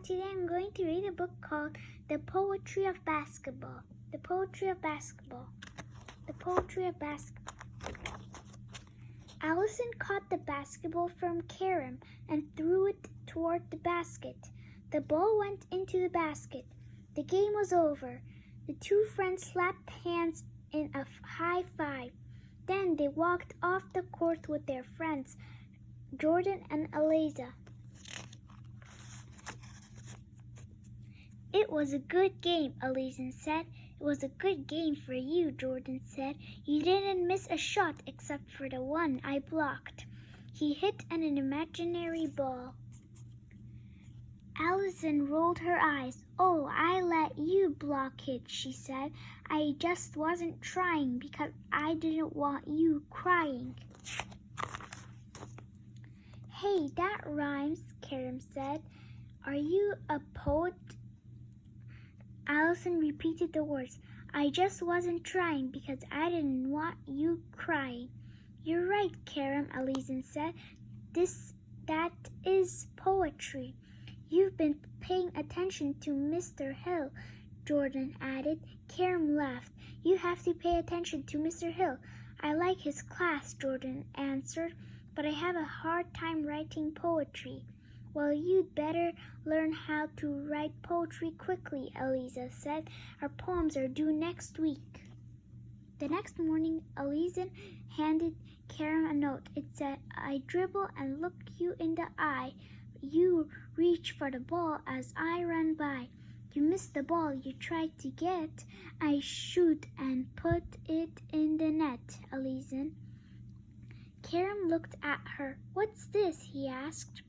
today I'm going to read a book called The Poetry of Basketball. The Poetry of Basketball. The Poetry of Basketball. Allison caught the basketball from Karam and threw it toward the basket. The ball went into the basket. The game was over. The two friends slapped hands in a high five. Then they walked off the court with their friends, Jordan and Eliza. It was a good game, Eliza said. It was a good game for you, Jordan said. You didn't miss a shot except for the one I blocked. He hit an imaginary ball. Allison rolled her eyes. Oh, I let you block it, she said. I just wasn't trying because I didn't want you crying. Hey, that rhymes, Karam said. Are you a poet? Allison repeated the words. I just wasn't trying because I didn't want you crying. You're right, Karam, Eliza said. That is poetry. You've been paying attention to Mr. Hill, Jordan added. Karam laughed. You have to pay attention to Mr. Hill. I like his class, Jordan answered, but I have a hard time writing poetry. Well, you'd better learn how to write poetry quickly, Eliza said. Our poems are due next week. The next morning, Eliza handed Karam a note. It said, I dribble and look you in the eye. You reach for the ball as I run by. You miss the ball you tried to get. I shoot and put it in the net, Eliza. Karam looked at her. What's this? He asked.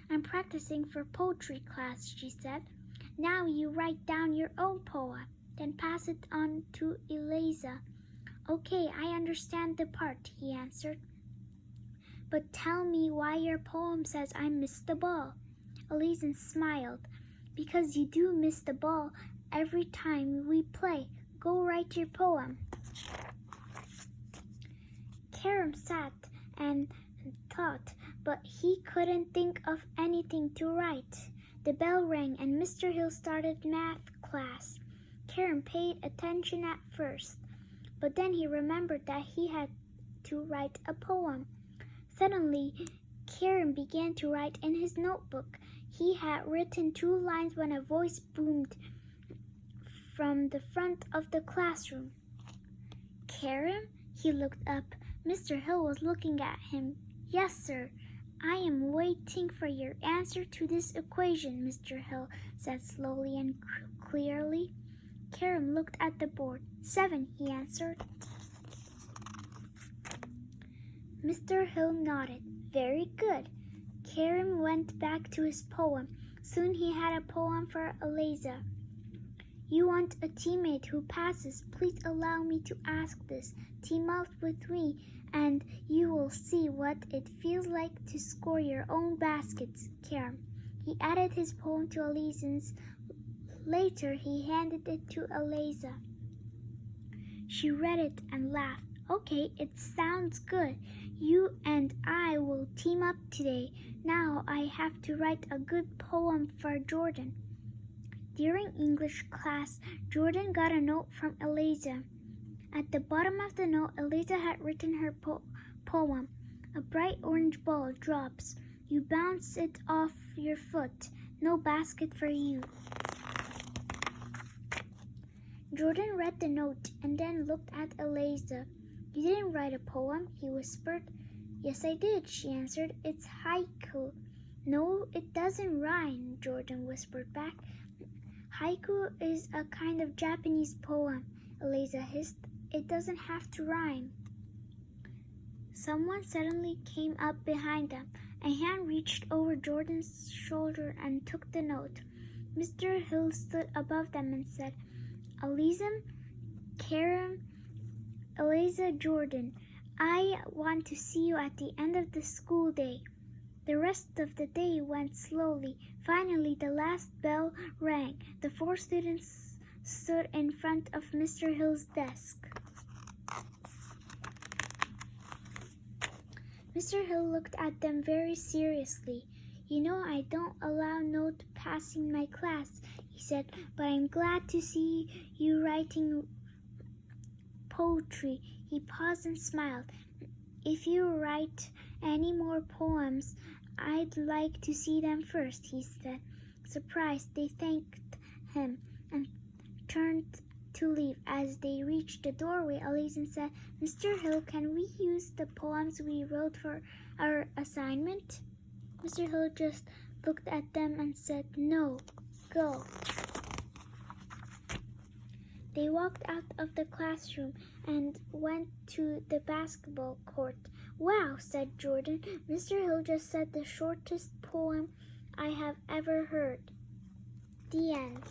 I'm practicing for poetry class, she said. Now you write down your own poem, then pass it on to Eliza. Okay, I understand the part, he answered. But tell me why your poem says I missed the ball. Eliza smiled. Because you do miss the ball every time we play. Go write your poem. Karam sat and thought, but he couldn't think of anything to write. The bell rang and Mr. Hill started math class. Karam paid attention at first, but then he remembered that he had to write a poem. Suddenly, Karam began to write in his notebook. He had written 2 lines when a voice boomed from the front of the classroom. Karam? He looked up. Mr. Hill was looking at him. Yes, sir. I am waiting for your answer to this equation, Mr. Hill said slowly and clearly. Karam looked at the board. 7, he answered. Mr. Hill nodded. Very good. Karam went back to his poem. Soon he had a poem for Eliza. You want a teammate who passes. Please allow me to ask this. Team up with me, and you will see what it feels like to score your own baskets, Karam. He added his poem to Eliza's. Later, he handed it to Eliza. She read it and laughed. Okay, it sounds good. You and I will team up today. Now I have to write a good poem for Jordan. During English class, Jordan got a note from Eliza. At the bottom of the note, Eliza had written her poem. A bright orange ball drops. You bounce it off your foot. No basket for you. Jordan read the note and then looked at Eliza. You didn't write a poem, he whispered. Yes, I did, she answered. It's haiku. No, it doesn't rhyme, Jordan whispered back. Haiku is a kind of Japanese poem, Eliza hissed. It doesn't have to rhyme. Someone suddenly came up behind them. A hand reached over Jordan's shoulder and took the note. Mr. Hill stood above them and said, Eliza, Karam, Eliza, Jordan, I want to see you at the end of the school day. The rest of the day went slowly. Finally, the last bell rang. The 4 students stood in front of Mr. Hill's desk. Mr. Hill looked at them very seriously. You know I don't allow note passing my class, he said, but I'm glad to see you writing poetry. He paused and smiled. If you write any more poems, I'd like to see them first, he said. Surprised, they thanked him and turned to leave. As they reached the doorway, Alison said, Mr. Hill, can we use the poems we wrote for our assignment? Mr. Hill just looked at them and said, No, go. They walked out of the classroom and went to the basketball court. Wow, said Jordan. Mr. Hill just said the shortest poem I have ever heard. The end.